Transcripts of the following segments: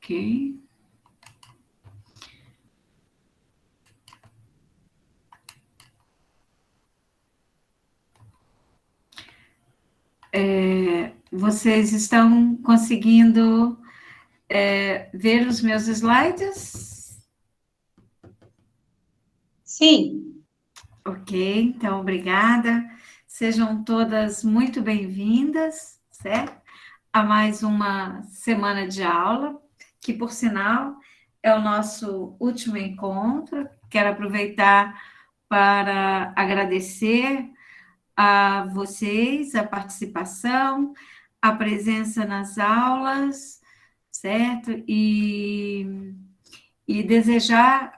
Ok. Vocês estão conseguindo ver os meus slides? Sim. Ok, então, obrigada. Sejam todas muito bem-vindas, certo? A mais uma semana de aula, que, por sinal, é o nosso último encontro. Quero aproveitar para agradecer a vocês a participação, a presença nas aulas, certo? E desejar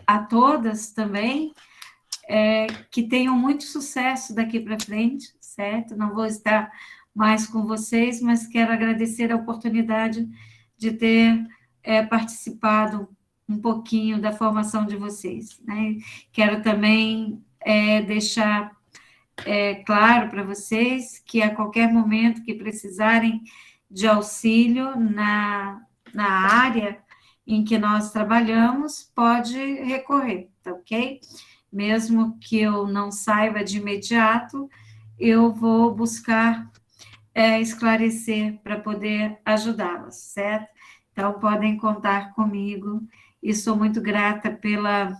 a todas também que tenham muito sucesso daqui para frente, certo? Não vou estar mais com vocês, mas quero agradecer a oportunidade de ter participado um pouquinho da formação de vocês, né? Quero também deixar claro para vocês que a qualquer momento que precisarem de auxílio na área em que nós trabalhamos, pode recorrer, tá ok? Mesmo que eu não saiba de imediato, eu vou buscar esclarecer para poder ajudá-las, certo? Então, podem contar comigo e sou muito grata pela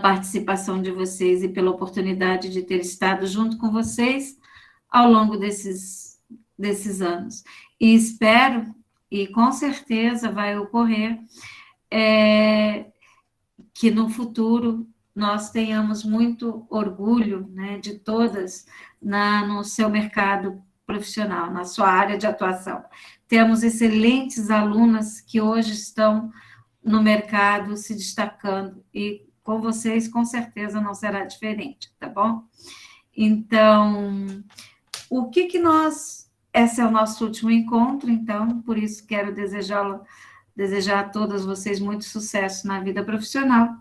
participação de vocês e pela oportunidade de ter estado junto com vocês ao longo desses anos. E espero, e com certeza vai ocorrer, que no futuro nós tenhamos muito orgulho, né, de todas no seu mercado profissional, na sua área de atuação. Temos excelentes alunas que hoje estão no mercado se destacando e com vocês, com certeza, não será diferente, tá bom? Então, o que nós... Esse é o nosso último encontro, então, por isso quero desejar a todas vocês muito sucesso na vida profissional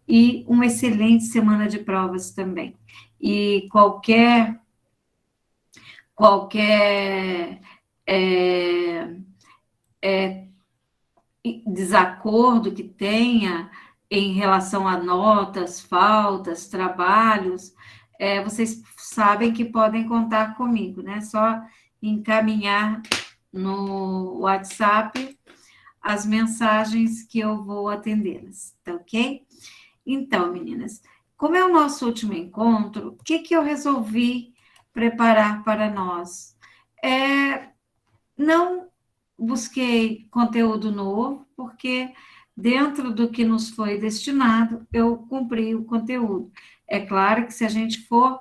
e uma excelente semana de provas também. E qualquer desacordo que tenha em relação a notas, faltas, trabalhos, vocês sabem que podem contar comigo, né? Só encaminhar no WhatsApp as mensagens que eu vou atendê-las, tá ok? Então, meninas, como é o nosso último encontro, o que eu resolvi preparar para nós? Não busquei conteúdo novo, porque dentro do que nos foi destinado, eu cumpri o conteúdo. É claro que se a gente for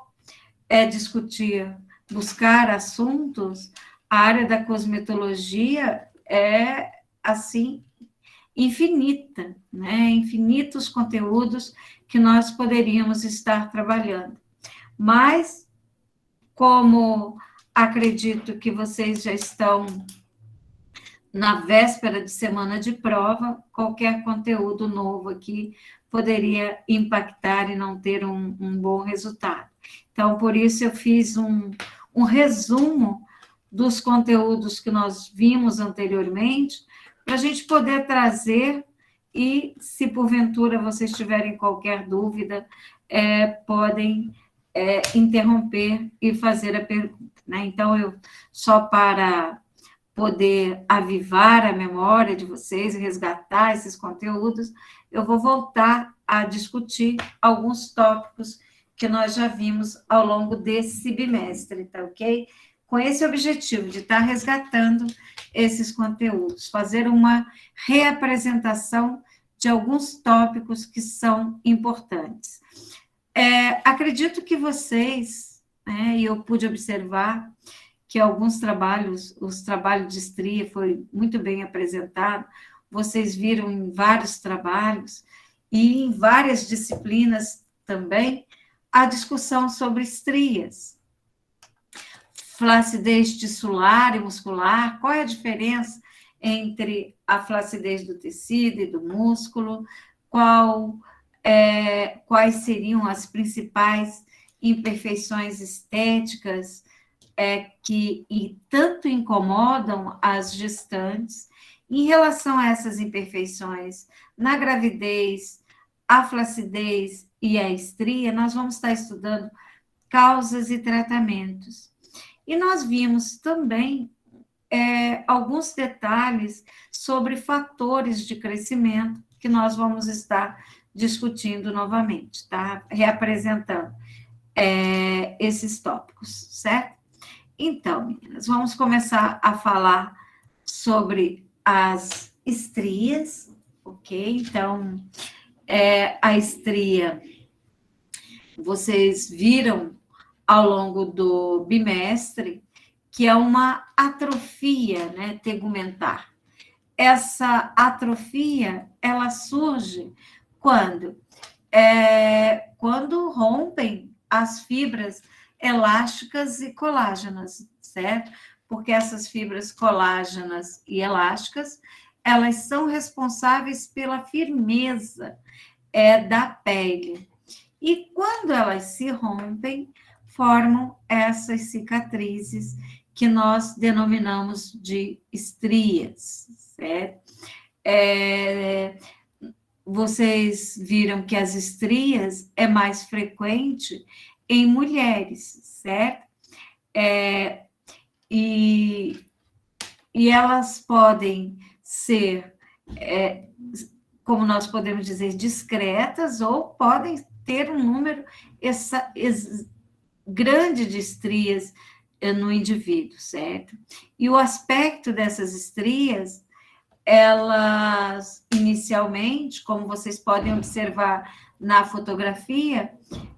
discutir, buscar assuntos, a área da cosmetologia é, assim, infinita, né? Infinitos conteúdos que nós poderíamos estar trabalhando. Mas, como acredito que vocês já estão na véspera de semana de prova, qualquer conteúdo novo aqui poderia impactar e não ter um bom resultado. Então, por isso eu fiz um resumo dos conteúdos que nós vimos anteriormente, para a gente poder trazer e, se porventura vocês tiverem qualquer dúvida, podem interromper e fazer a pergunta, né? Então, só para poder avivar a memória de vocês e resgatar esses conteúdos, eu vou voltar a discutir alguns tópicos que nós já vimos ao longo desse bimestre, tá ok? Com esse objetivo de estar resgatando esses conteúdos, fazer uma reapresentação de alguns tópicos que são importantes. Acredito que vocês, né, e eu pude observar que alguns trabalhos, os trabalhos de estria foi muito bem apresentado, vocês viram em vários trabalhos e em várias disciplinas também a discussão sobre estrias, flacidez tissular e muscular, qual é a diferença entre a flacidez do tecido e do músculo, quais seriam as principais imperfeições estéticas que tanto incomodam as gestantes Em relação a essas imperfeições, na gravidez, a flacidez e a estria, nós vamos estar estudando causas e tratamentos. E nós vimos também alguns detalhes sobre fatores de crescimento que nós vamos estar discutindo novamente, tá? Reapresentando esses tópicos, certo? Então, meninas, vamos começar a falar sobre as estrias, ok? Então, a estria, vocês viram ao longo do bimestre que é uma atrofia, né, tegumentar. Essa atrofia, ela surge quando rompem as fibras elásticas e colágenas, certo? Porque essas fibras colágenas e elásticas, elas são responsáveis pela firmeza da pele. E quando elas se rompem, formam essas cicatrizes que nós denominamos de estrias, certo? Vocês viram que as estrias é mais frequente em mulheres, certo? E elas podem ser, como nós podemos dizer, discretas, ou podem ter um número grande de estrias no indivíduo, certo? E o aspecto dessas estrias, elas, inicialmente, como vocês podem observar na fotografia,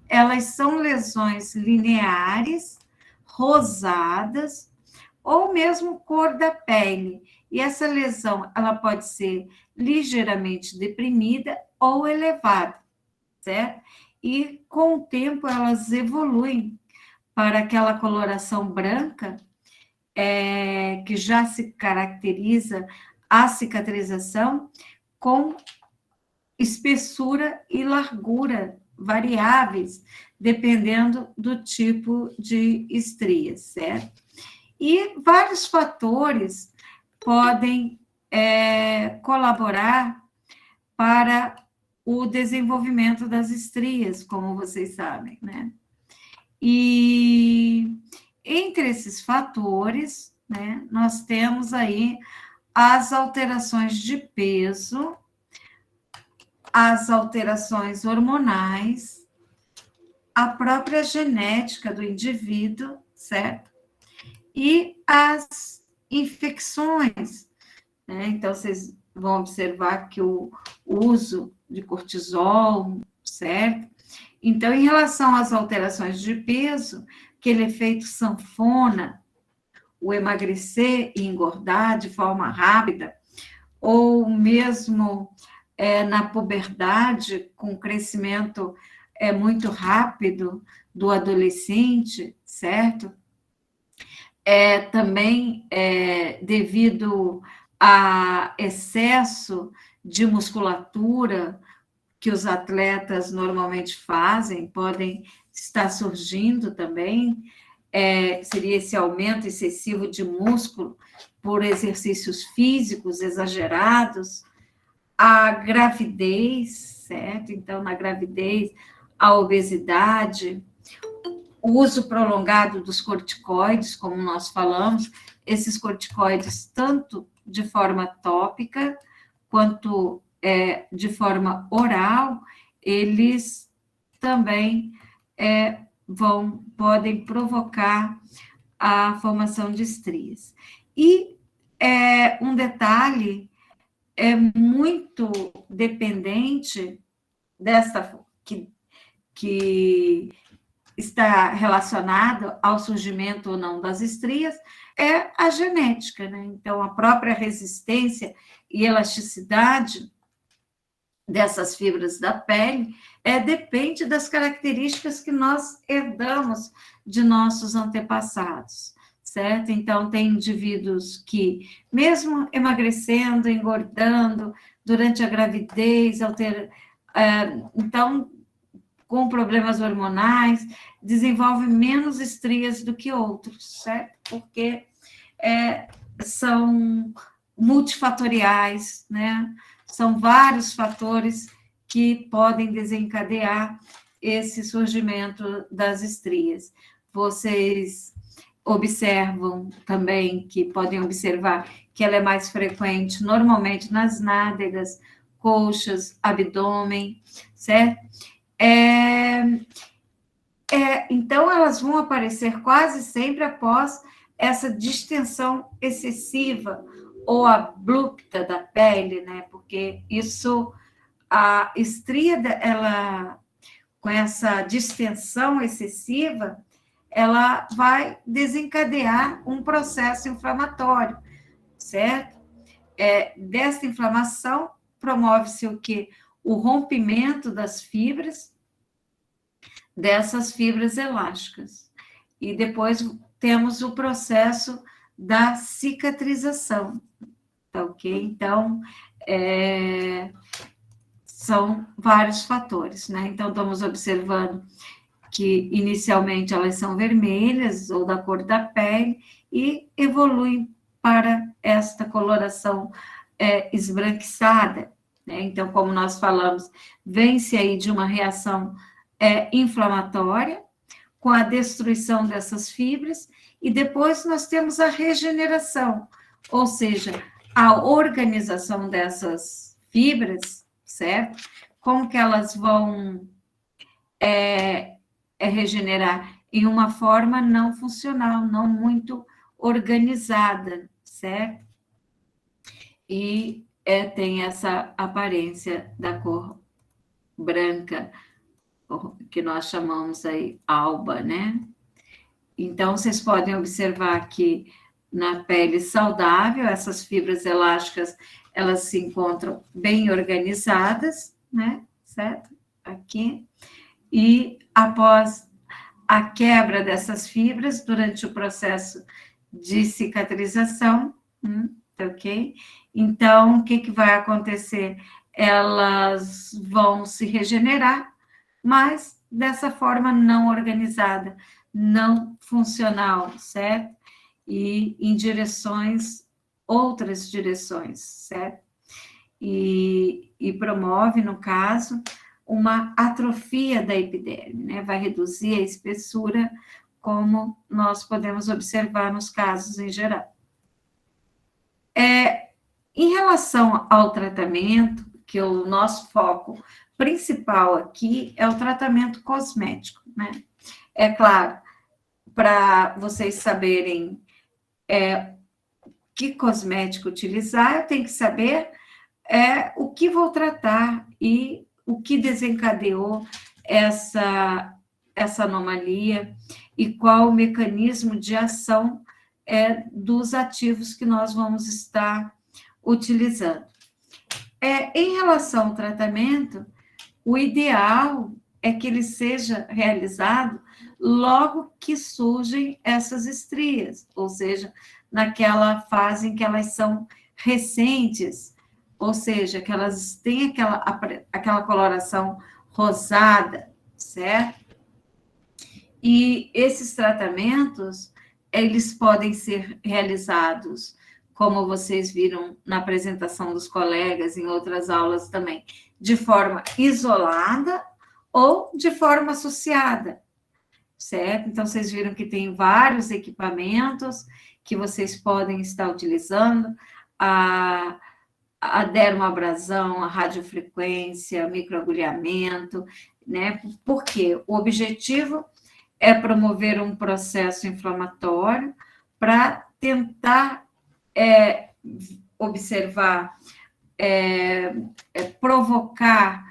elas são lesões lineares, rosadas, ou mesmo cor da pele. E essa lesão, ela pode ser ligeiramente deprimida ou elevada, certo? E, com o tempo, elas evoluem para aquela coloração branca, que já se caracteriza a cicatrização com espessura e largura variáveis, dependendo do tipo de estria, certo? E vários fatores podem colaborar para o desenvolvimento das estrias, como vocês sabem, né? E entre esses fatores, né, nós temos aí as alterações de peso, as alterações hormonais, a própria genética do indivíduo, certo? E as infecções, né? Então, vocês vão observar que o uso de cortisol, certo? Então, em relação às alterações de peso, aquele efeito sanfona, o emagrecer e engordar de forma rápida, ou mesmo na puberdade, com crescimento muito rápido do adolescente, certo? Também devido a excesso de musculatura que os atletas normalmente fazem, podem estar surgindo também, seria esse aumento excessivo de músculo por exercícios físicos exagerados, a gravidez, certo? Então, na gravidez, a obesidade, o uso prolongado dos corticoides, como nós falamos, esses corticoides, tanto de forma tópica, quanto de forma oral, eles também podem provocar a formação de estrias. E um detalhe muito dependente dessa, que está relacionado ao surgimento ou não das estrias, é a genética, né? Então, a própria resistência e elasticidade dessas fibras da pele depende das características que nós herdamos de nossos antepassados, certo? Então, tem indivíduos que, mesmo emagrecendo, engordando, durante a gravidez, então, com problemas hormonais, desenvolvem menos estrias do que outros, certo? Porque são multifatoriais, né? São vários fatores que podem desencadear esse surgimento das estrias. Vocês observam também, que podem observar, que ela é mais frequente normalmente nas nádegas, coxas, abdômen, certo? Então, elas vão aparecer quase sempre após essa distensão excessiva ou abrupta da pele, né? Porque isso, a estria, ela, com essa distensão excessiva, ela vai desencadear um processo inflamatório, certo? Dessa inflamação, promove-se o quê? O rompimento das fibras, dessas fibras elásticas. E depois temos o processo da cicatrização, tá ok? Então, são vários fatores, né? Então, estamos observando que inicialmente elas são vermelhas ou da cor da pele e evoluem para esta coloração esbranquiçada, né? Então, como nós falamos, vem-se aí de uma reação inflamatória com a destruição dessas fibras e depois nós temos a regeneração, ou seja, a organização dessas fibras, certo? Como que elas vão regenerar em uma forma não funcional, não muito organizada, certo? E tem essa aparência da cor branca, que nós chamamos aí alba, né? Então, vocês podem observar que na pele saudável, essas fibras elásticas, elas se encontram bem organizadas, né? Certo? Aqui. E após a quebra dessas fibras, durante o processo de cicatrização, ok? Então, o que vai acontecer? Elas vão se regenerar, mas dessa forma não organizada, não funcional, certo? E em outras direções, certo? E promove, no caso, uma atrofia da epiderme, né? Vai reduzir a espessura, como nós podemos observar nos casos em geral. Em relação ao tratamento, que o nosso foco principal aqui é o tratamento cosmético, né? É claro, para vocês saberem que cosmético utilizar, eu tenho que saber o que vou tratar e o que desencadeou essa anomalia e qual o mecanismo de ação dos ativos que nós vamos estar utilizando. Em relação ao tratamento, o ideal é que ele seja realizado logo que surgem essas estrias, ou seja, naquela fase em que elas são recentes, ou seja, que elas têm aquela coloração rosada, certo? E esses tratamentos, eles podem ser realizados, como vocês viram na apresentação dos colegas, em outras aulas também, de forma isolada ou de forma associada, certo? Então, vocês viram que tem vários equipamentos que vocês podem estar utilizando, a dermoabrasão, a radiofrequência, microagulhamento, né? Porque o objetivo é promover um processo inflamatório para tentar observar, provocar,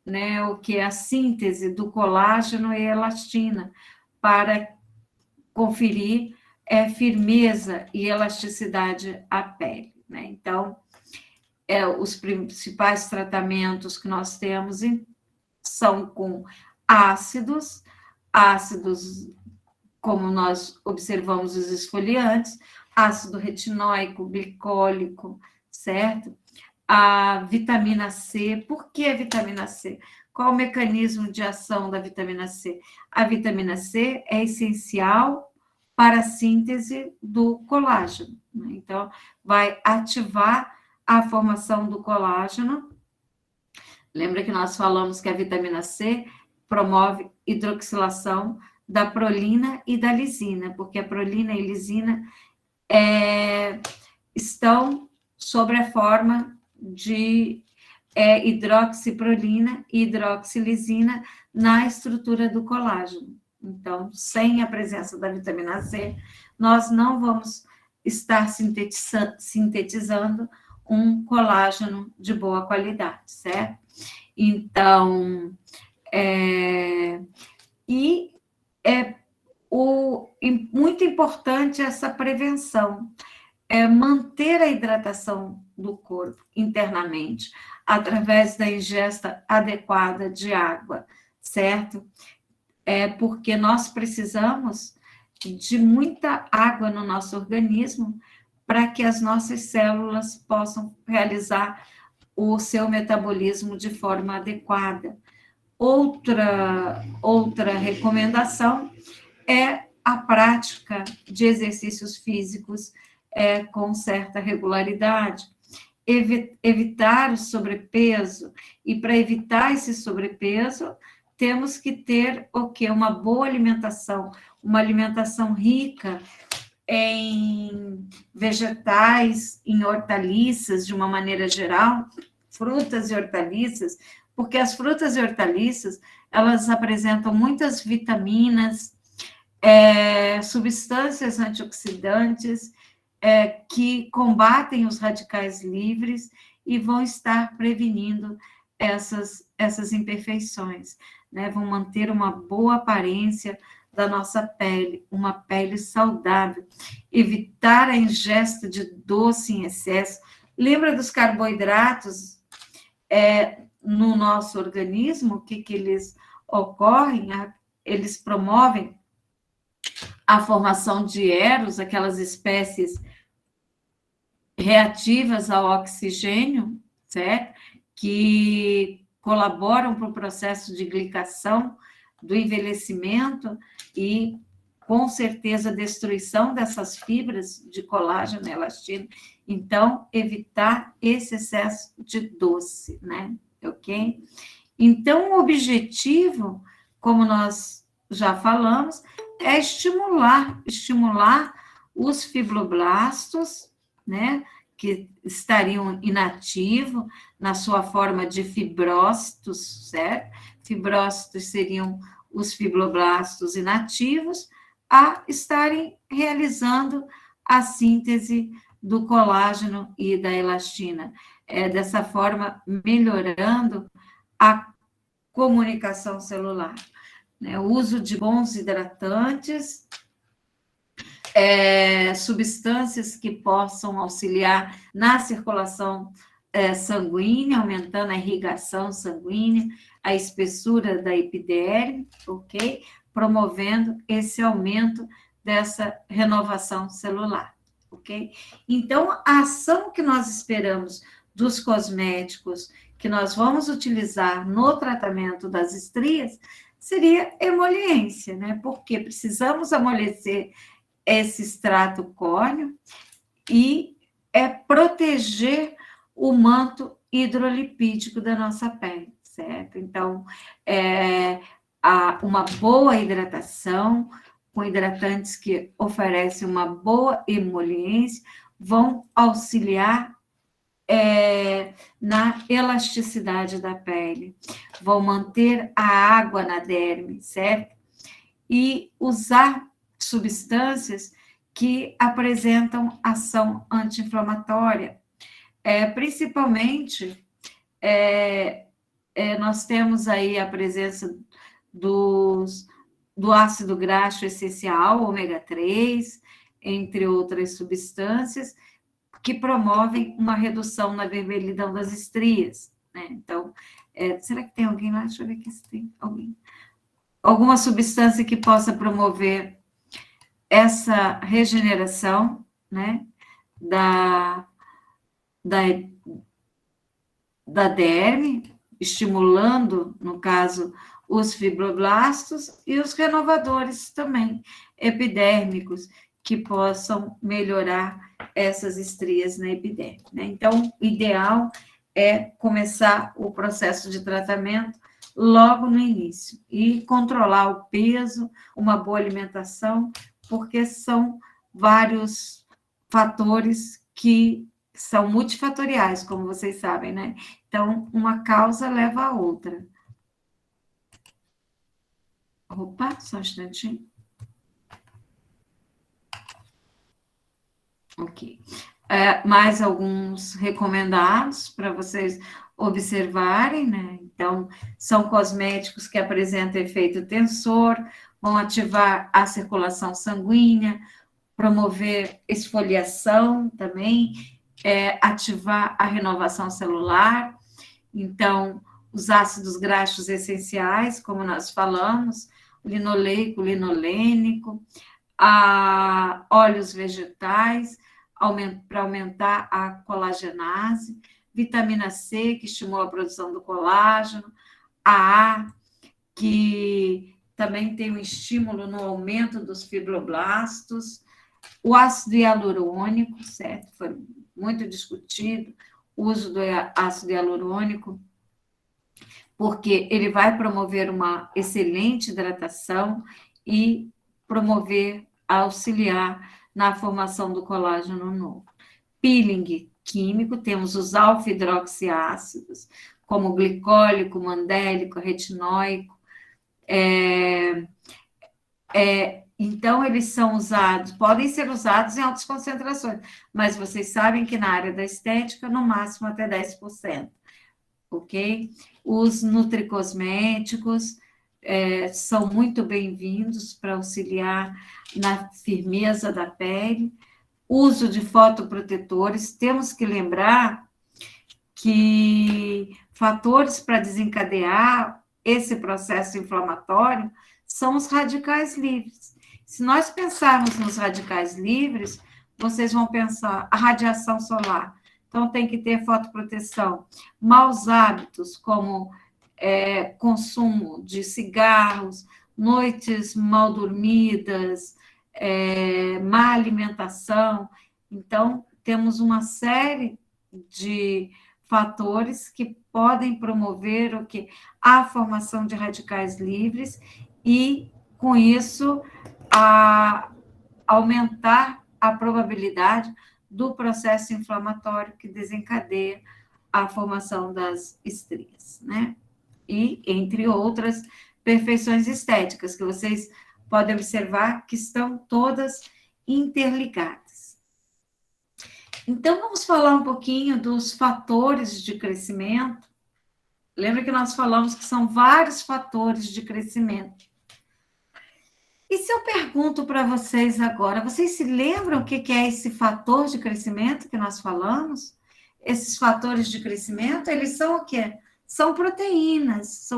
né, o que é a síntese do colágeno e elastina, para conferir firmeza e elasticidade à pele, né? Então, os principais tratamentos que nós temos são com ácidos, como nós observamos os esfoliantes, ácido retinóico, glicólico, certo? A vitamina C. Por que a vitamina C? Qual o mecanismo de ação da vitamina C? A vitamina C é essencial para a síntese do colágeno, né? Então, vai ativar a formação do colágeno. Lembra que nós falamos que a vitamina C promove hidroxilação da prolina e da lisina, porque a prolina e a lisina estão sobre a forma de hidroxiprolina e hidroxilisina na estrutura do colágeno. Então, sem a presença da vitamina C, nós não vamos estar sintetizando um colágeno de boa qualidade, certo? Então, muito importante essa prevenção, manter a hidratação do corpo internamente, através da ingesta adequada de água, certo? Porque nós precisamos de muita água no nosso organismo para que as nossas células possam realizar o seu metabolismo de forma adequada. Outra recomendação é a prática de exercícios físicos com certa regularidade. Evitar o sobrepeso, e para evitar esse sobrepeso, temos que ter o quê? Uma boa alimentação, uma alimentação rica em vegetais, em hortaliças, de uma maneira geral, frutas e hortaliças, porque as frutas e hortaliças, elas apresentam muitas vitaminas, substâncias antioxidantes, que combatem os radicais livres e vão estar prevenindo essas imperfeições, né? Vão manter uma boa aparência da nossa pele, uma pele saudável, evitar a ingesta de doce em excesso. Lembra dos carboidratos no nosso organismo? O que eles ocorrem? Eles promovem a formação de eros, aquelas espécies reativas ao oxigênio, certo? Que colaboram para o processo de glicação do envelhecimento e, com certeza, destruição dessas fibras de colágeno e elastina. Então, evitar esse excesso de doce, né? Ok? Então, o objetivo, como nós já falamos, é estimular os fibroblastos, né, que estariam inativos na sua forma de fibrócitos, certo? Fibrócitos seriam os fibroblastos inativos, a estarem realizando a síntese do colágeno e da elastina. Dessa forma, melhorando a comunicação celular, né? O uso de bons hidratantes, substâncias que possam auxiliar na circulação sanguínea, aumentando a irrigação sanguínea, a espessura da epiderme, ok? Promovendo esse aumento dessa renovação celular, ok? Então, a ação que nós esperamos dos cosméticos que nós vamos utilizar no tratamento das estrias seria emoliência, né? Porque precisamos amolecer esse extrato córneo e proteger o manto hidrolipídico da nossa pele, certo? Então, uma boa hidratação, com hidratantes que oferecem uma boa emoliência, vão auxiliar na elasticidade da pele, vão manter a água na derme, certo? E usar substâncias que apresentam ação anti-inflamatória. Principalmente, nós temos aí a presença do ácido graxo essencial, ômega 3, entre outras substâncias, que promovem uma redução na vermelhidão das estrias, né? Então, será que tem alguém lá? Deixa eu ver aqui se tem alguém. Alguma substância que possa promover essa regeneração, né, da derme, estimulando, no caso, os fibroblastos e os renovadores também, epidérmicos, que possam melhorar essas estrias na epiderme, né? Então, o ideal é começar o processo de tratamento logo no início e controlar o peso, uma boa alimentação, porque são vários fatores que são multifatoriais, como vocês sabem, né? Então, uma causa leva a outra. Opa, só um instantinho. Ok. Mais alguns recomendados para vocês observarem, né? Então, são cosméticos que apresentam efeito tensor, vão ativar a circulação sanguínea, promover esfoliação também, ativar a renovação celular. Então, os ácidos graxos essenciais, como nós falamos, linoleico, linolênico, óleos vegetais, para aumentar a colagenase, vitamina C, que estimula a produção do colágeno, a, que também tem um estímulo no aumento dos fibroblastos, o ácido hialurônico, certo? Foi muito discutido o uso do ácido hialurônico, porque ele vai promover uma excelente hidratação e promover, auxiliar na formação do colágeno novo. Peeling químico, temos os alfa-hidroxiácidos, como glicólico, mandélico, retinóico. Então, eles são usados, podem ser usados em altas concentrações, mas vocês sabem que na área da estética, no máximo até 10%, ok? Os nutricosméticos são muito bem-vindos para auxiliar na firmeza da pele. Uso de fotoprotetores, temos que lembrar que fatores para desencadear esse processo inflamatório são os radicais livres. Se nós pensarmos nos radicais livres, vocês vão pensar a radiação solar. Então, tem que ter fotoproteção. Maus hábitos, como consumo de cigarros, noites mal dormidas, má alimentação. Então, temos uma série de fatores que podem promover o que? A formação de radicais livres e, com isso, aumentar a probabilidade do processo inflamatório que desencadeia a formação das estrias, né? E, entre outras, perfeições estéticas, que vocês podem observar que estão todas interligadas. Então, vamos falar um pouquinho dos fatores de crescimento. Lembra que nós falamos que são vários fatores de crescimento. E se eu pergunto para vocês agora, vocês se lembram o que é esse fator de crescimento que nós falamos? Esses fatores de crescimento, eles são o quê? São proteínas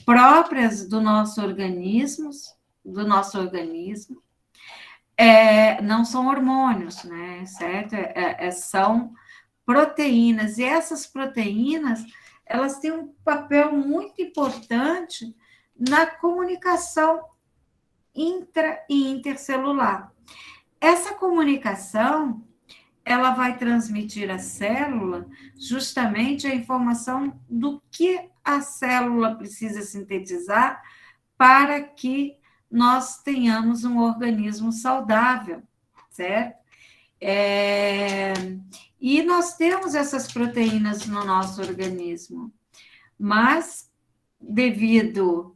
próprias do nosso organismo, não são hormônios, né? Certo? São proteínas, e essas proteínas, elas têm um papel muito importante na comunicação intra e intercelular. Essa comunicação, ela vai transmitir à célula justamente a informação do que a célula precisa sintetizar para que nós tenhamos um organismo saudável, certo? E nós temos essas proteínas no nosso organismo, mas devido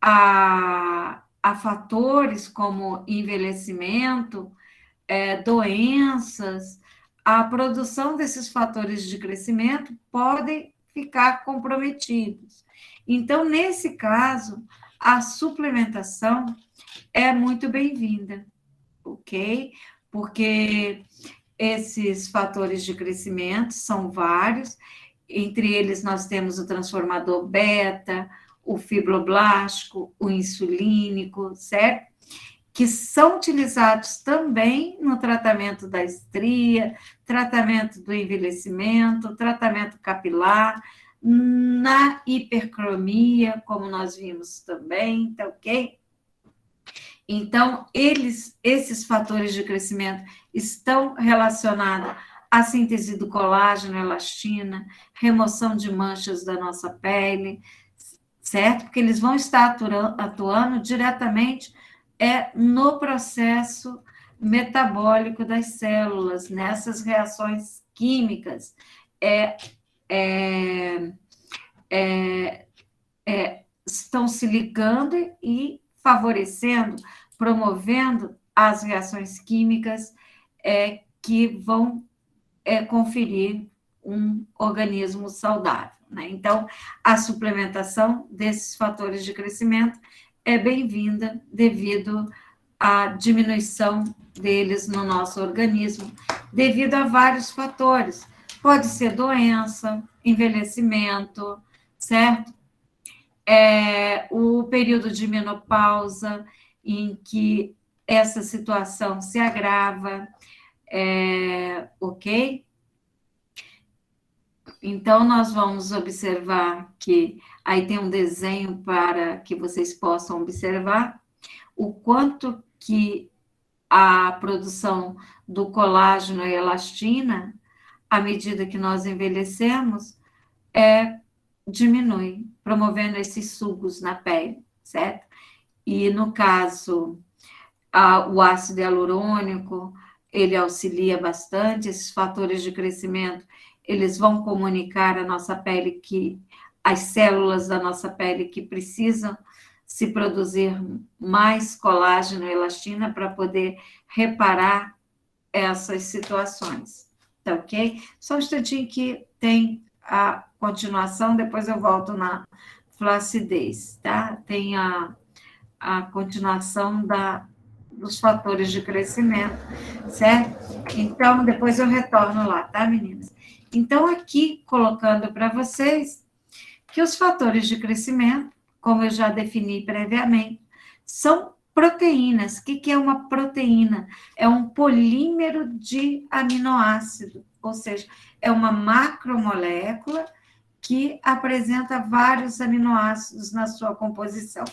a fatores como envelhecimento, doenças, a produção desses fatores de crescimento podem ficar comprometidos. Então, nesse caso, a suplementação é muito bem-vinda, ok? Porque esses fatores de crescimento são vários, entre eles nós temos o transformador beta, o fibroblástico, o insulínico, certo? que são utilizados também no tratamento da estria, tratamento do envelhecimento, tratamento capilar, na hipercromia, como nós vimos também, tá ok? Então, esses fatores de crescimento estão relacionados à síntese do colágeno, elastina, remoção de manchas da nossa pele, certo? Porque eles vão estar atuando diretamente no processo metabólico das células, nessas reações químicas. Estão se ligando e favorecendo, promovendo as reações químicas que vão conferir um organismo saudável, né? Então, a suplementação desses fatores de crescimento é bem-vinda devido à diminuição deles no nosso organismo, devido a vários fatores. Pode ser doença, envelhecimento, certo? O período de menopausa, em que essa situação se agrava, ok? Então, nós vamos observar que aí tem um desenho para que vocês possam observar o quanto que a produção do colágeno e elastina, à medida que nós envelhecemos, diminui, promovendo esses sugos na pele, certo? E no caso, o ácido hialurônico, ele auxilia bastante, esses fatores de crescimento, eles vão comunicar à nossa pele que as células da nossa pele que precisam se produzir mais colágeno e elastina para poder reparar essas situações, tá ok? Só um instantinho que tem a continuação, depois eu volto na flacidez, tá? Tem a continuação dos fatores de crescimento, certo? Então, depois eu retorno lá, tá, meninas? Então, aqui, colocando para vocês que os fatores de crescimento, como eu já defini previamente, são proteínas. O que é uma proteína? É um polímero de aminoácido, ou seja, é uma macromolécula que apresenta vários aminoácidos na sua composição.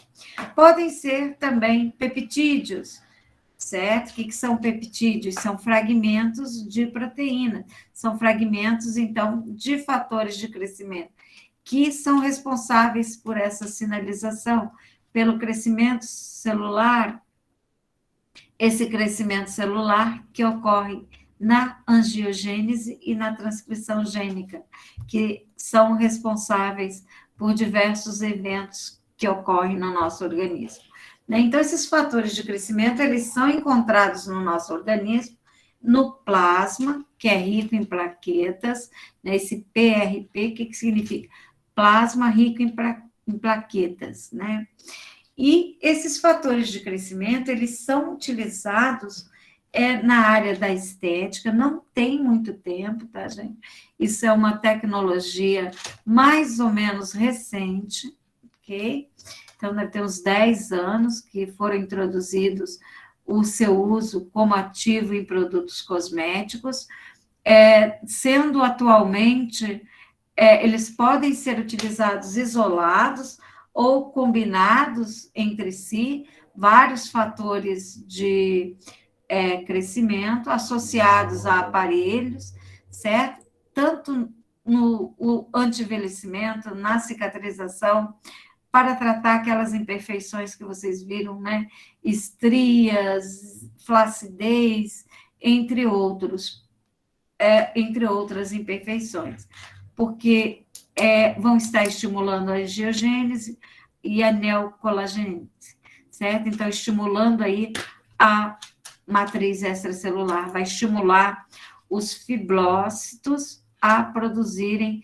Podem ser também peptídeos, certo? O que são peptídeos? São fragmentos de proteína, são fragmentos, então, de fatores de crescimento, que são responsáveis por essa sinalização, pelo crescimento celular, esse crescimento celular que ocorre na angiogênese e na transcrição gênica, que são responsáveis por diversos eventos que ocorrem no nosso organismo. Então, esses fatores de crescimento, eles são encontrados no nosso organismo, no plasma, que é rico em plaquetas, né? Esse PRP, o que significa? Plasma rico em plaquetas, né? E esses fatores de crescimento, eles são utilizados na área da estética, não tem muito tempo, tá, gente? Isso é uma tecnologia mais ou menos recente, ok? Então, deve ter uns 10 anos que foram introduzidos o seu uso como ativo em produtos cosméticos, sendo atualmente, eles podem ser utilizados isolados ou combinados entre si, vários fatores de crescimento associados a aparelhos, certo? Tanto no anti-envelhecimento, na cicatrização, para tratar aquelas imperfeições que vocês viram, né? Estrias, flacidez, entre outras imperfeições, porque vão estar estimulando a angiogênese e a neocolagênese, certo? Então, estimulando aí a matriz extracelular, vai estimular os fibrócitos a produzirem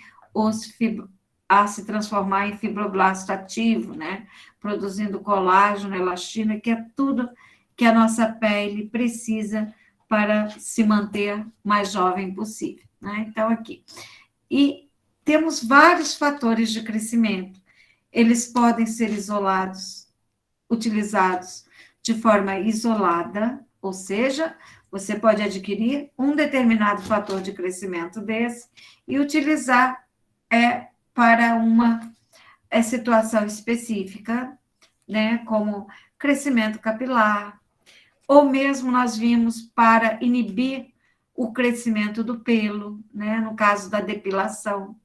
a se transformar em fibroblasto ativo, né? Produzindo colágeno, elastina, que é tudo que a nossa pele precisa para se manter mais jovem possível, né? Então, aqui. E temos vários fatores de crescimento. Eles podem ser isolados, utilizados de forma isolada, ou seja, você pode adquirir um determinado fator de crescimento desse e utilizar para uma situação específica, né, como crescimento capilar, ou mesmo nós vimos para inibir o crescimento do pelo, né, no caso da depilação,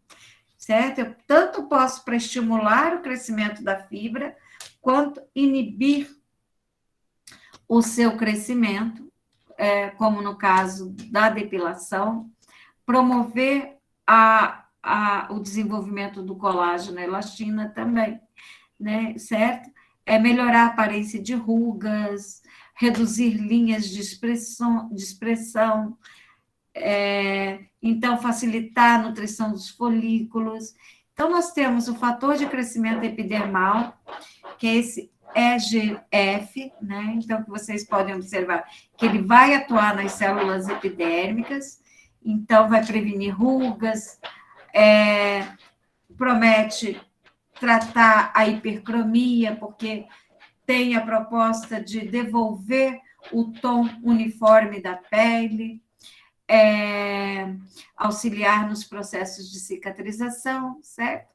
certo? Eu tanto posso para estimular o crescimento da fibra, quanto inibir o seu crescimento, como no caso da depilação, promover o desenvolvimento do colágeno e elastina também, né? Certo? Melhorar a aparência de rugas, reduzir linhas de expressão, então facilitar a nutrição dos folículos. Então, nós temos o fator de crescimento epidermal, que é esse EGF, né? Então, que vocês podem observar que ele vai atuar nas células epidérmicas, então vai prevenir rugas, promete tratar a hipercromia, porque tem a proposta de devolver o tom uniforme da pele, auxiliar nos processos de cicatrização, certo?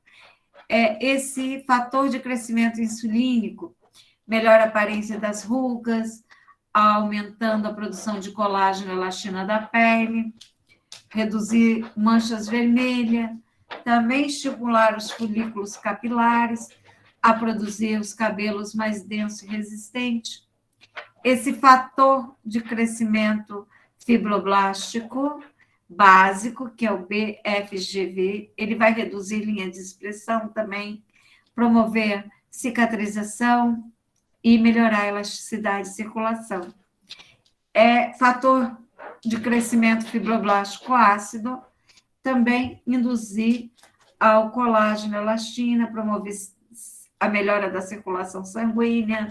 Esse fator de crescimento insulínico melhora a aparência das rugas, aumentando a produção de colágeno e elastina da pele, reduzir manchas vermelhas, também estimular os folículos capilares a produzir os cabelos mais densos e resistentes. Esse fator de crescimento fibroblástico básico, que é o BFGV, ele vai reduzir linha de expressão também, promover cicatrização e melhorar a elasticidade e circulação. Fator de crescimento fibroblástico ácido, também induzir ao colágeno e elastina, promover a melhora da circulação sanguínea,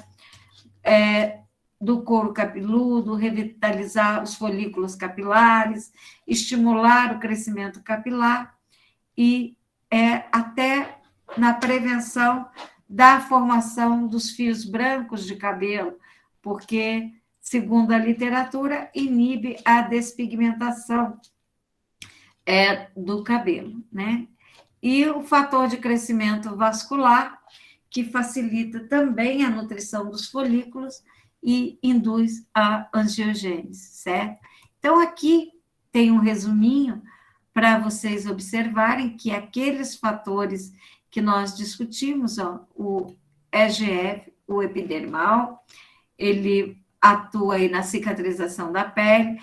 do couro cabeludo, revitalizar os folículos capilares, estimular o crescimento capilar e até na prevenção da formação dos fios brancos de cabelo, porque, segundo a literatura, inibe a despigmentação do cabelo, né? E o fator de crescimento vascular, que facilita também a nutrição dos folículos e induz a angiogênese, certo? Então, aqui tem um resuminho para vocês observarem que aqueles fatores que nós discutimos, o EGF, o epidermal, ele atua aí na cicatrização da pele.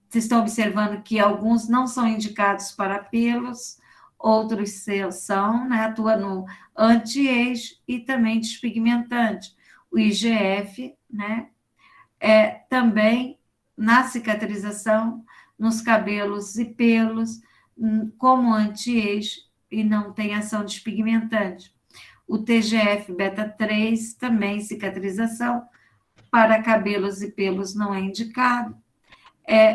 Vocês estão observando que alguns não são indicados para pelos, outros são, né? Atua no anti-age e também despigmentante. O IGF, né? Também na cicatrização, nos cabelos e pelos, como anti-age e não tem ação despigmentante. O TGF beta-3 também cicatrização, para cabelos e pelos não é indicado.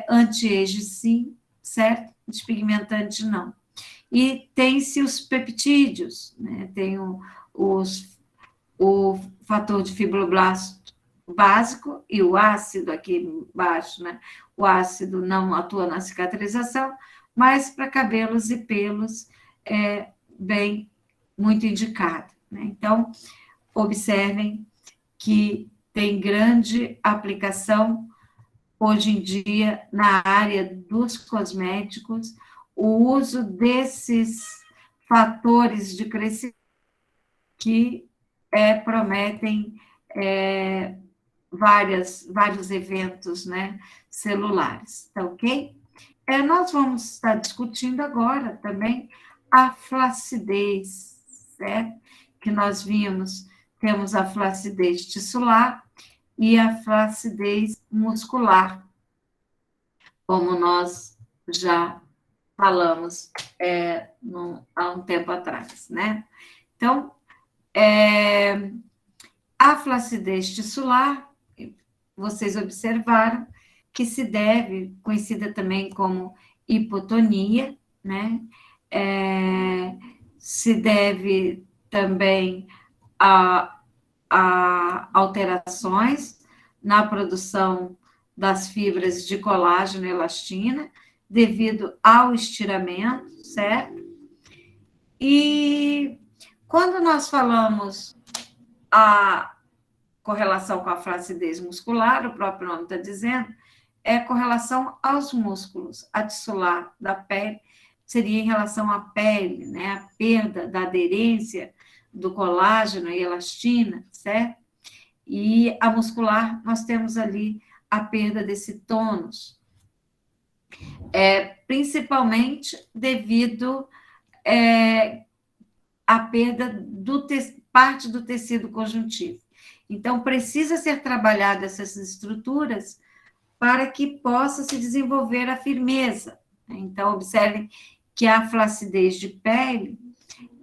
Anti-age sim, certo? Despigmentante não. E tem-se os peptídeos, né? Tem o fator de fibroblasto básico e o ácido aqui embaixo, né? O ácido não atua na cicatrização, mas para cabelos e pelos é bem muito indicado, né? Então, observem que tem grande aplicação hoje em dia na área dos cosméticos, o uso desses fatores de crescimento que prometem vários eventos, né, celulares, tá ok? Nós vamos estar discutindo agora também a flacidez, certo? Que nós vimos, temos a flacidez tissular e a flacidez muscular, como nós já falamos há um tempo atrás, né? Então, a flacidez tissular, vocês observaram que se deve, conhecida também como hipotonia, né? Se deve também a alterações na produção das fibras de colágeno e elastina, devido ao estiramento, certo? E quando nós falamos a correlação com a flacidez muscular, o próprio nome está dizendo, é correlação aos músculos. A tissular da pele seria em relação à pele, né? A perda da aderência do colágeno e elastina, certo? E a muscular, nós temos ali a perda desse tônus, principalmente devido à perda parte do tecido conjuntivo. Então, precisa ser trabalhada essas estruturas para que possa se desenvolver a firmeza. Então, observem que a flacidez de pele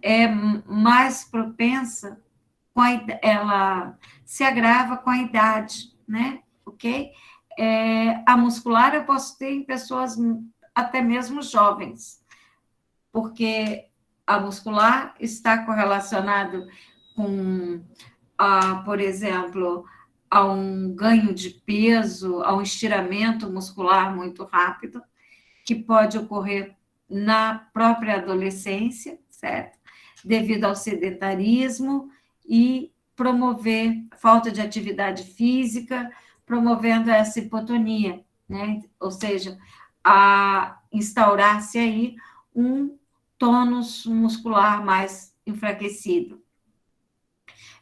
é mais propensa, ela se agrava com a idade, né? Ok? A muscular eu posso ter em pessoas até mesmo jovens, porque a muscular está correlacionado com, por exemplo, a um ganho de peso, a um estiramento muscular muito rápido, que pode ocorrer na própria adolescência, certo? Devido ao sedentarismo e promover falta de atividade física, promovendo essa hipotonia, né? Ou seja, a instaurar-se aí um tônus muscular mais enfraquecido.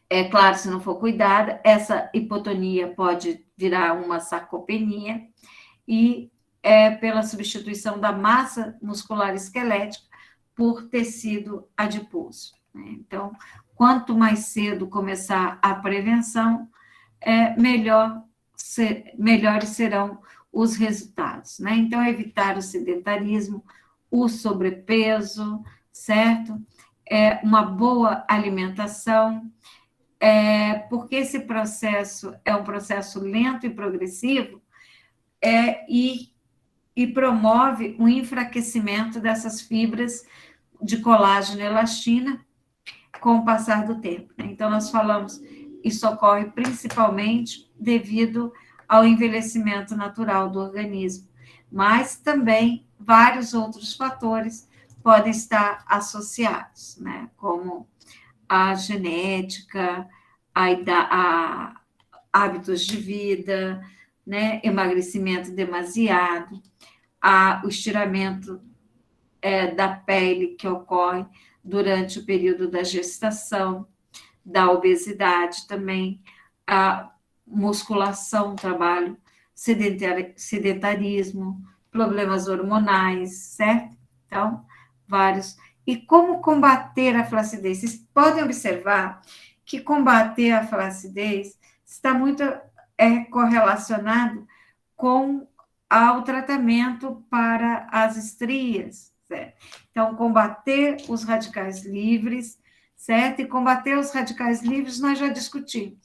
É claro, se não for cuidada, essa hipotonia pode virar uma sarcopenia e pela substituição da massa muscular esquelética por tecido adiposo, né? Então, quanto mais cedo começar a prevenção, melhores serão os resultados, né? Então, evitar o sedentarismo, o sobrepeso, certo? Uma boa alimentação, porque esse processo é um processo lento e progressivo, e promove o enfraquecimento dessas fibras de colágeno e elastina com o passar do tempo, né? Então, nós falamos, isso ocorre principalmente devido ao envelhecimento natural do organismo, mas também vários outros fatores podem estar associados, né? Como a genética, a hábitos de vida, né? Emagrecimento demasiado, o estiramento da pele que ocorre durante o período da gestação, da obesidade também, a musculação, trabalho, sedentarismo, problemas hormonais, certo? Então, vários. E como combater a flacidez? Vocês podem observar que combater a flacidez está muito correlacionado com ao tratamento para as estrias, certo? Então, combater os radicais livres, certo? E combater os radicais livres nós já discutimos.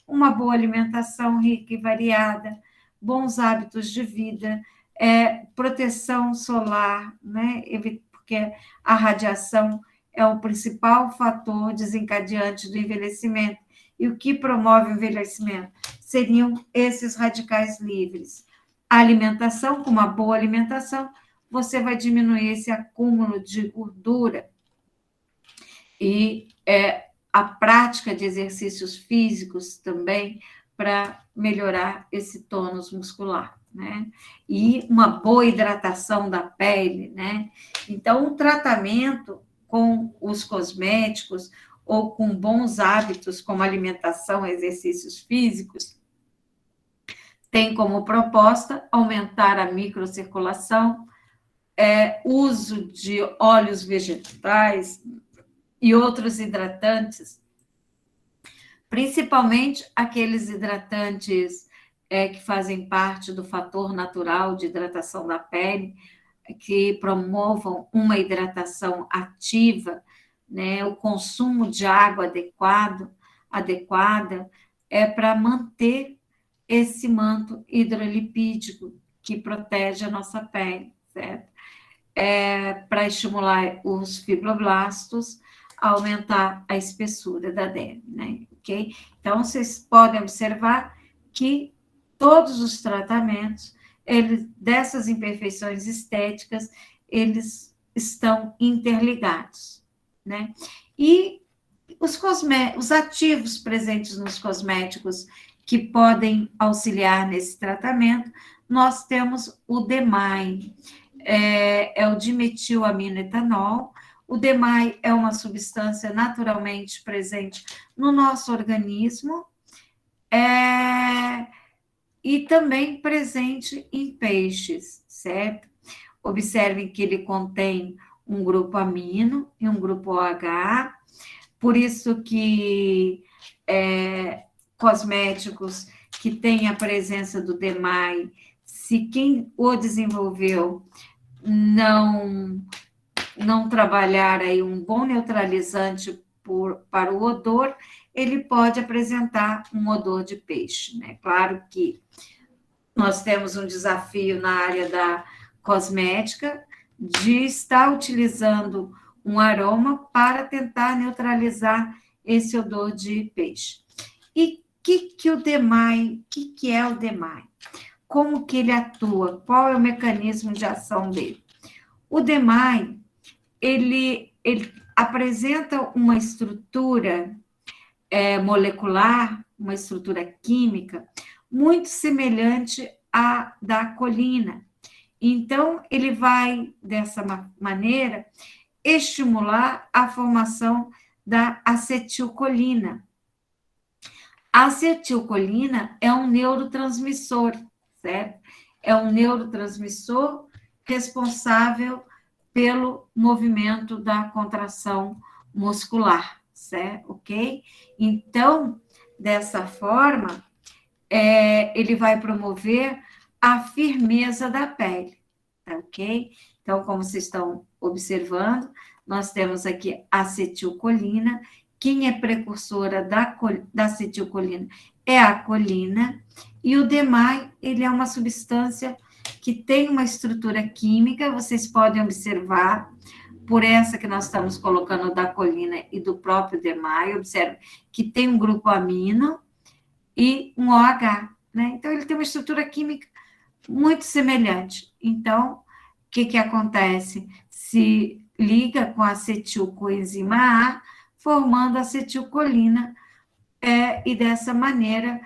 Uma boa alimentação rica e variada, bons hábitos de vida, proteção solar, né? Porque a radiação é o principal fator desencadeante do envelhecimento. E o que promove o envelhecimento? Seriam esses radicais livres. A alimentação, com uma boa alimentação, você vai diminuir esse acúmulo de gordura. E a prática de exercícios físicos também para melhorar esse tônus muscular, né? E uma boa hidratação da pele, né? Então, o tratamento com os cosméticos ou com bons hábitos, como alimentação, exercícios físicos, tem como proposta aumentar a microcirculação, uso de óleos vegetais e outros hidratantes, principalmente aqueles hidratantes que fazem parte do fator natural de hidratação da pele, que promovam uma hidratação ativa, né? O consumo de água adequada para manter esse manto hidrolipídico que protege a nossa pele, certo? Para estimular os fibroblastos, aumentar a espessura da derme, né? Ok? Então, vocês podem observar que todos os tratamentos, dessas imperfeições estéticas, eles estão interligados, né? E os ativos presentes nos cosméticos que podem auxiliar nesse tratamento, nós temos o DMAI, é o dimetilaminoetanol. O DMAI é uma substância naturalmente presente no nosso organismo, e também presente em peixes, certo? Observem que ele contém um grupo amino e um grupo OH, por isso que cosméticos que têm a presença do DMAI, se quem o desenvolveu não trabalhar aí um bom neutralizante para o odor, ele pode apresentar um odor de peixe, né? Claro que nós temos um desafio na área da cosmética de estar utilizando um aroma para tentar neutralizar esse odor de peixe. E o que é o DMAI? Como que ele atua? Qual é o mecanismo de ação dele? O DMAI, ele apresenta uma estrutura molecular, uma estrutura química, muito semelhante à da colina. Então, ele vai, dessa maneira, estimular a formação da acetilcolina. A acetilcolina é um neurotransmissor, certo? É um neurotransmissor responsável pelo movimento da contração muscular, certo? Ok? Então, dessa forma, ele vai promover a firmeza da pele, tá ok? Então, como vocês estão observando, nós temos aqui acetilcolina. Quem é precursora da acetilcolina é a colina, e o DMAI, ele é uma substância que tem uma estrutura química, vocês podem observar, por essa que nós estamos colocando da colina e do próprio DMAI, observe que tem um grupo amino e um OH, né? Então, ele tem uma estrutura química muito semelhante. Então, o que acontece? Se liga com a acetilcoenzima A, formando acetilcolina, e dessa maneira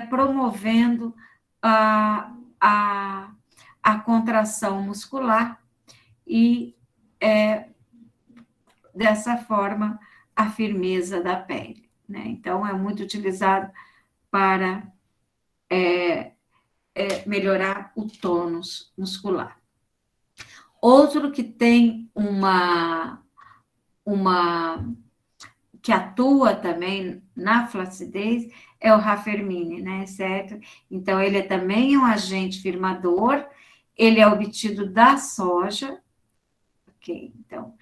promovendo a contração muscular e, dessa forma, a firmeza da pele, né? Então, é muito utilizado para melhorar o tônus muscular. Outro que tem que atua também na flacidez é o Rafamine, né, certo? Então, ele também um agente firmador, ele é obtido da soja, ok? Então,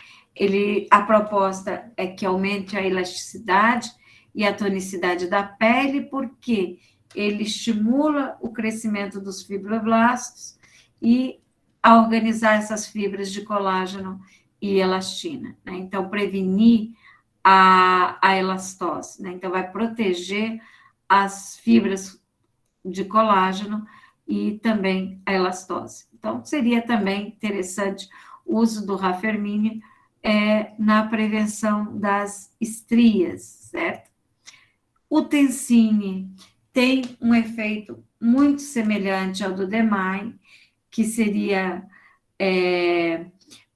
a proposta é que aumente a elasticidade e a tonicidade da pele, porque ele estimula o crescimento dos fibroblastos e a organizar essas fibras de colágeno e elastina, né? Então, prevenir a elastose, né? Então, vai proteger as fibras de colágeno e também a elastose. Então, seria também interessante o uso do Rafamine na prevenção das estrias, certo? O Tencine tem um efeito muito semelhante ao do DMAI, que seria...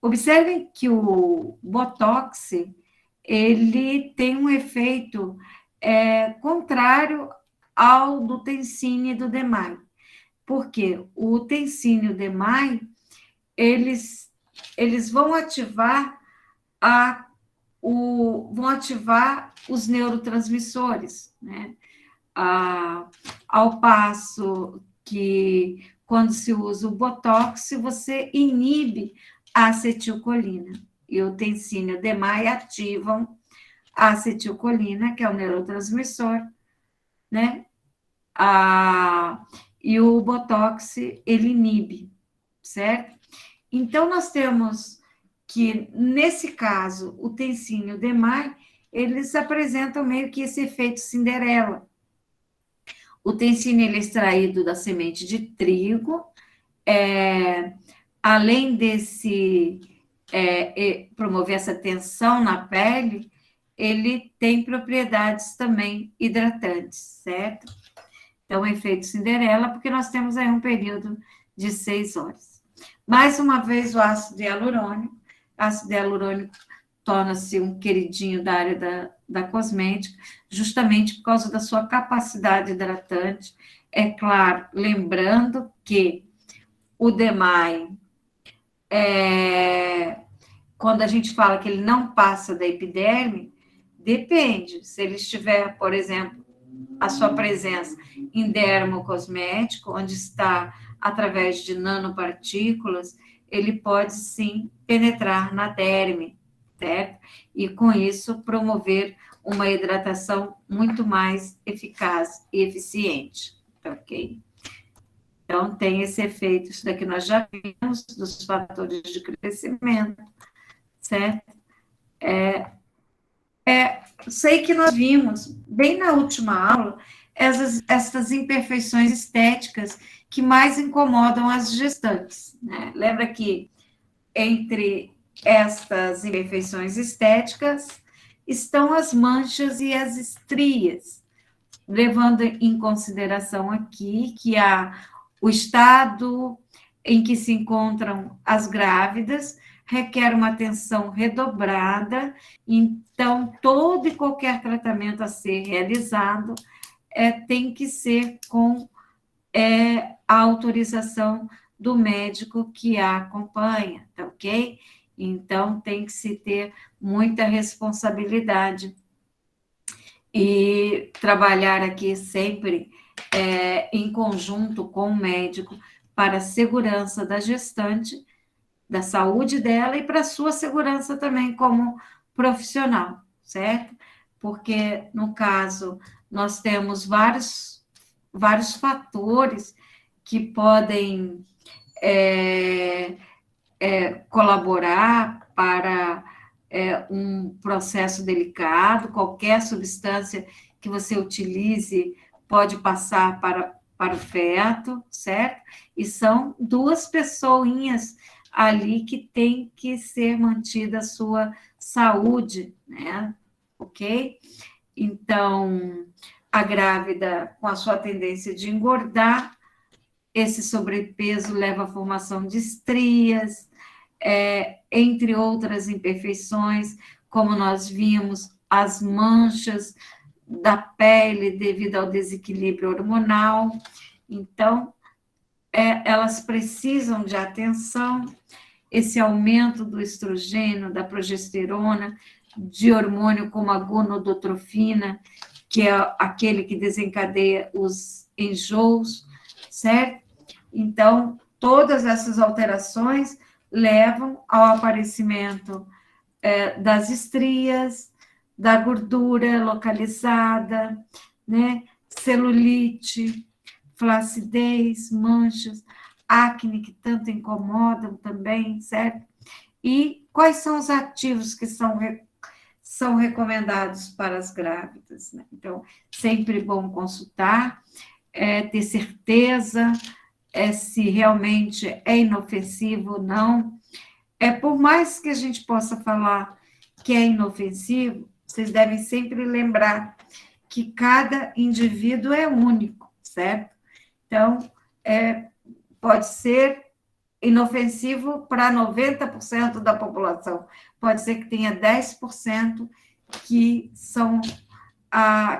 observem que o Botox, ele tem um efeito contrário ao do Tencine e do DMAI. Porque o Tencine e o DMAI, eles vão ativar os neurotransmissores, né? Ao passo que, quando se usa o Botox, você inibe a acetilcolina. E o Tencine e o DMAI ativam a acetilcolina, que é o neurotransmissor, né? E o Botox, ele inibe, certo? Então, nós temos que, nesse caso, o Tencine e o DMAI, eles apresentam meio que esse efeito Cinderela. O tencine ele é extraído da semente de trigo. Além desse promover essa tensão na pele, ele tem propriedades também hidratantes, certo? Então, efeito Cinderela, porque nós temos aí um período de 6 horas. Mais uma vez, o ácido hialurônico. Ácido hialurônico torna-se um queridinho da área da cosmética, justamente por causa da sua capacidade hidratante. É claro, lembrando que o DMAI, quando a gente fala que ele não passa da epiderme, depende. Se ele estiver, por exemplo, a sua presença em dermocosmético, onde está através de nanopartículas, ele pode sim penetrar na derme, certo? E com isso promover uma hidratação muito mais eficaz e eficiente, ok? Então, tem esse efeito, isso daqui nós já vimos, dos fatores de crescimento, certo? Sei que nós vimos, bem na última aula, essas imperfeições estéticas que mais incomodam as gestantes, né? Lembra que entre estas imperfeições estéticas estão as manchas e as estrias, levando em consideração aqui que há o estado em que se encontram as grávidas, requer uma atenção redobrada, então todo e qualquer tratamento a ser realizado tem que ser com a autorização do médico que a acompanha, tá ok? Então tem que se ter muita responsabilidade e trabalhar aqui sempre em conjunto com o médico para a segurança da gestante, da saúde dela e para a sua segurança também como profissional, certo? Porque, no caso, nós temos vários fatores que podem colaborar para um processo delicado, qualquer substância que você utilize pode passar para o feto, certo? E são duas pessoinhas ali que tem que ser mantida a sua saúde, né? Ok? Então, a grávida, com a sua tendência de engordar, esse sobrepeso leva à formação de estrias, entre outras imperfeições, como nós vimos, as manchas da pele devido ao desequilíbrio hormonal. Então, elas precisam de atenção, esse aumento do estrogênio, da progesterona, de hormônio como a gonodotrofina, que é aquele que desencadeia os enjoos, certo? Então, todas essas alterações levam ao aparecimento das estrias, da gordura localizada, né? Celulite, flacidez, manchas, acne, que tanto incomodam também, certo? E quais são os ativos que são recomendados para as grávidas, né? Então, sempre bom consultar, ter certeza se realmente é inofensivo ou não. Por mais que a gente possa falar que é inofensivo, vocês devem sempre lembrar que cada indivíduo é único, certo? Então, pode ser inofensivo para 90% da população. Pode ser que tenha 10% que são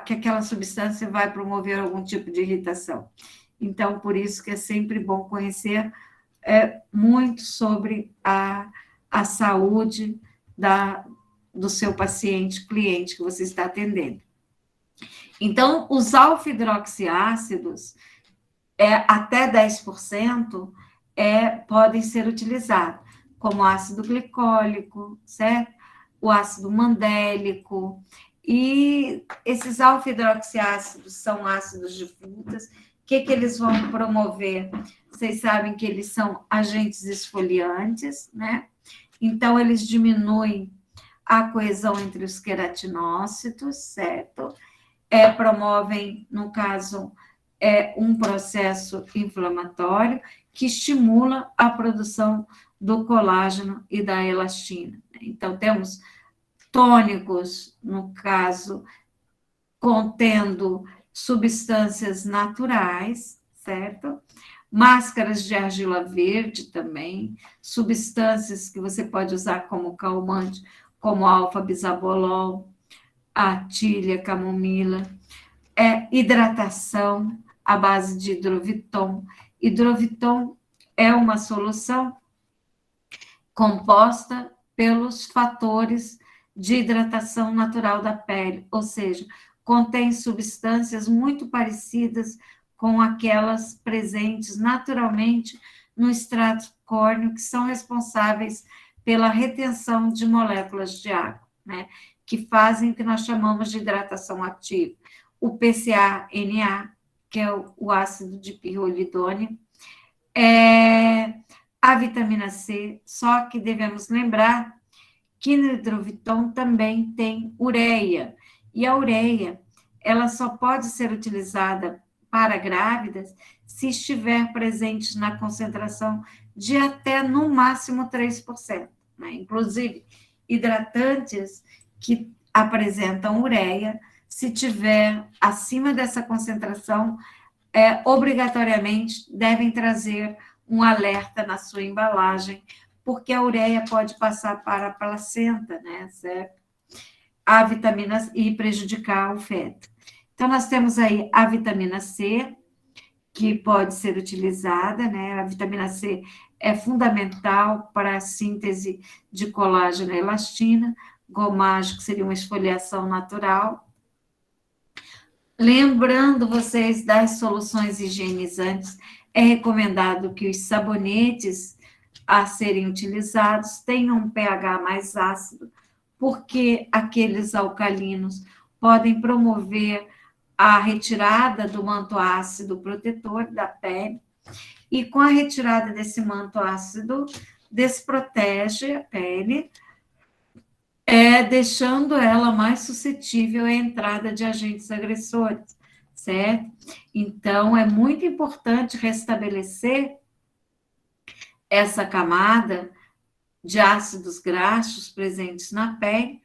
que aquela substância vai promover algum tipo de irritação. Então, por isso que é sempre bom conhecer muito sobre a saúde do seu paciente, cliente que você está atendendo. Então, os alfa-hidroxiácidos, até 10%, podem ser utilizados, como ácido glicólico, certo? O ácido mandélico, e esses alfa-hidroxiácidos são ácidos de frutas. O que eles vão promover? Vocês sabem que eles são agentes esfoliantes, né? Então, eles diminuem a coesão entre os queratinócitos, certo? Promovem, no caso, é um processo inflamatório que estimula a produção do colágeno e da elastina. Então, temos tônicos, no caso, contendo substâncias naturais, certo? Máscaras de argila verde também, substâncias que você pode usar como calmante, como alfa-bisabolol, atília, camomila, hidratação à base de hidroviton. Hidroviton é uma solução composta pelos fatores de hidratação natural da pele, ou seja, contém substâncias muito parecidas com aquelas presentes naturalmente no extrato córneo, que são responsáveis pela retenção de moléculas de água, né? Que fazem o que nós chamamos de hidratação ativa. O PCA-NA, que é o ácido de pirrolidônio, a vitamina C, só que devemos lembrar que no hidroviton também tem ureia, e a ureia, ela só pode ser utilizada para grávidas se estiver presente na concentração de até, no máximo, 3%. Né? Inclusive, hidratantes que apresentam ureia, se tiver acima dessa concentração, obrigatoriamente devem trazer um alerta na sua embalagem, porque a ureia pode passar para a placenta, né, certo? A vitamina e prejudicar o feto. Então, nós temos aí a vitamina C, que pode ser utilizada, né? A vitamina C é fundamental para a síntese de colágeno e elastina, gomágeno, que seria uma esfoliação natural. Lembrando vocês das soluções higienizantes, é recomendado que os sabonetes a serem utilizados tenham um pH mais ácido, porque aqueles alcalinos podem promover a retirada do manto ácido protetor da pele, e com a retirada desse manto ácido, desprotege a pele, deixando ela mais suscetível à entrada de agentes agressores, certo? Então, é muito importante restabelecer essa camada de ácidos graxos presentes na pele,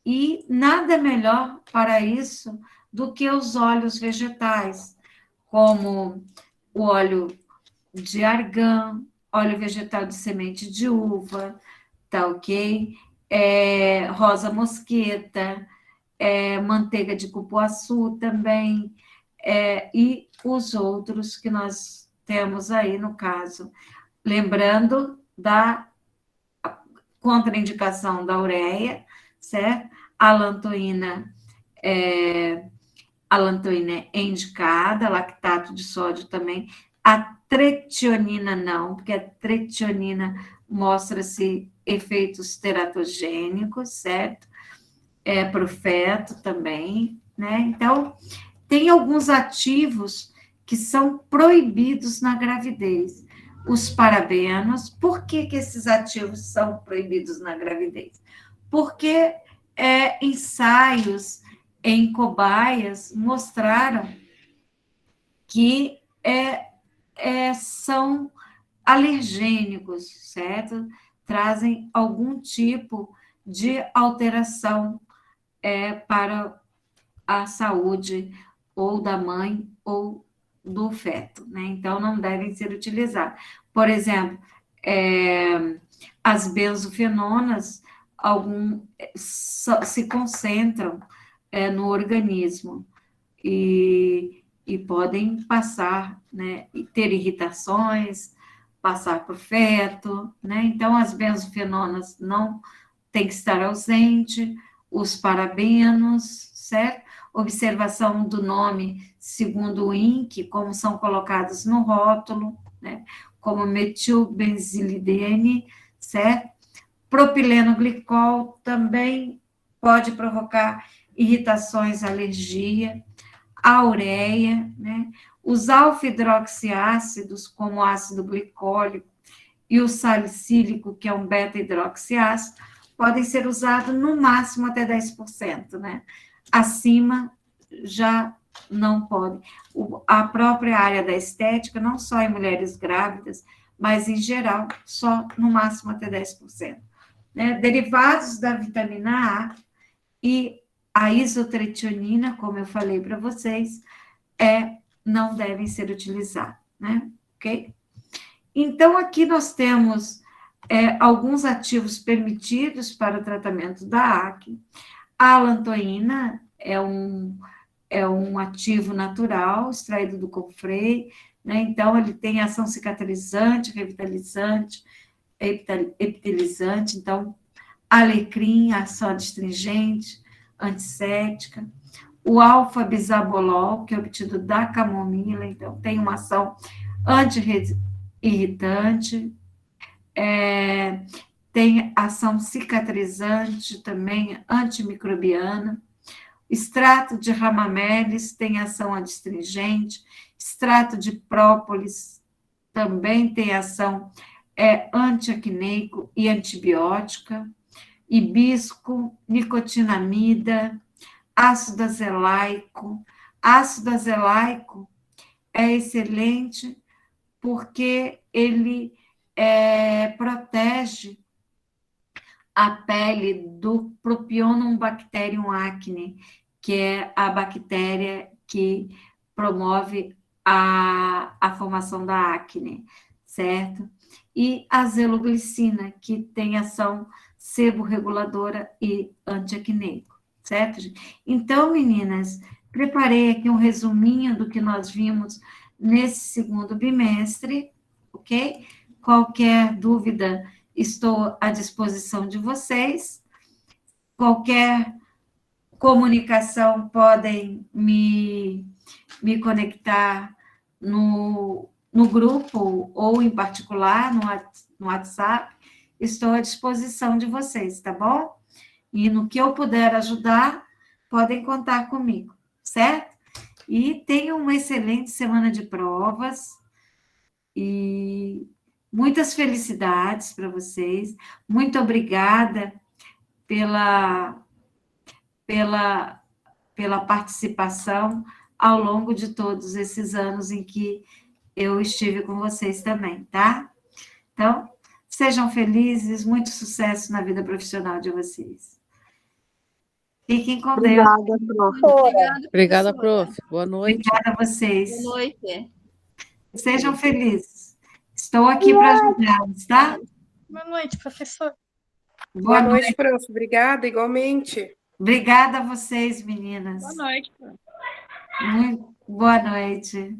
e nada melhor para isso do que os óleos vegetais, como o óleo de argã, óleo vegetal de semente de uva, tá ok? Rosa mosqueta, manteiga de cupuaçu também, e os outros que nós temos aí no caso. Lembrando da contraindicação da ureia, certo? A lantoína é indicada, lactato de sódio também. A tretionina não, porque a tretionina mostra-se efeitos teratogênicos, certo? Para o feto também, né? Então, tem alguns ativos que são proibidos na gravidez. Os parabenos, por que esses ativos são proibidos na gravidez? Porque ensaios em cobaias mostraram que são alergênicos, certo? Trazem algum tipo de alteração para a saúde ou da mãe ou do feto, né? Então, não devem ser utilizados. Por exemplo, as benzofenonas se concentram no organismo e podem passar, né? E ter irritações, passar para o feto, né? Então, as benzofenonas não tem que estar ausente, os parabenos, certo? Observação do nome segundo o INC, como são colocados no rótulo, né? Como metilbenzilidene, certo? Propileno glicol também pode provocar irritações, alergia, a ureia, né? Os alfa-hidroxiácidos, como o ácido glicólico e o salicílico, que é um beta-hidroxiácido, podem ser usados no máximo até 10%, né? Acima já não pode. A própria área da estética, não só em mulheres grávidas, mas em geral, só no máximo até 10%. Né? Derivados da vitamina A e a isotretionina, como eu falei para vocês, não devem ser utilizados, né? Ok? Então, aqui nós temos alguns ativos permitidos para o tratamento da acne. A alantoína é um ativo natural, extraído do couve-fleur, né? Então, ele tem ação cicatrizante, revitalizante, epitelizante, então, alecrim, ação adstringente, antisséptica. O alfa-bisabolol, que é obtido da camomila, então, tem uma ação anti-irritante, tem ação cicatrizante também, antimicrobiana. Extrato de ramamelis tem ação adstringente, extrato de própolis também tem ação antiacneico e antibiótica, hibisco, nicotinamida, ácido azelaico. Ácido azelaico é excelente porque ele protege a pele do Propionum bacterium acne, que é a bactéria que promove a formação da acne, certo? E a zeloglicina, que tem ação seborreguladora e antiacneico, certo? Então, meninas, preparei aqui um resuminho do que nós vimos nesse segundo bimestre, ok? Qualquer dúvida, estou à disposição de vocês. Qualquer comunicação, podem me conectar no grupo ou em particular no WhatsApp. Estou à disposição de vocês, tá bom? E no que eu puder ajudar, podem contar comigo, certo? E tenham uma excelente semana de provas e muitas felicidades para vocês. Muito obrigada pela participação ao longo de todos esses anos em que eu estive com vocês também, tá? Então, sejam felizes, muito sucesso na vida profissional de vocês. Fiquem com Deus. Obrigada, prof. Obrigada, prof. Boa noite. Obrigada a vocês. Boa noite. Sejam felizes. Estou aqui para ajudá-los, tá? Boa noite, professor. Boa noite, prof. Obrigada, igualmente. Obrigada a vocês, meninas. Boa noite, prof. Muito boa noite.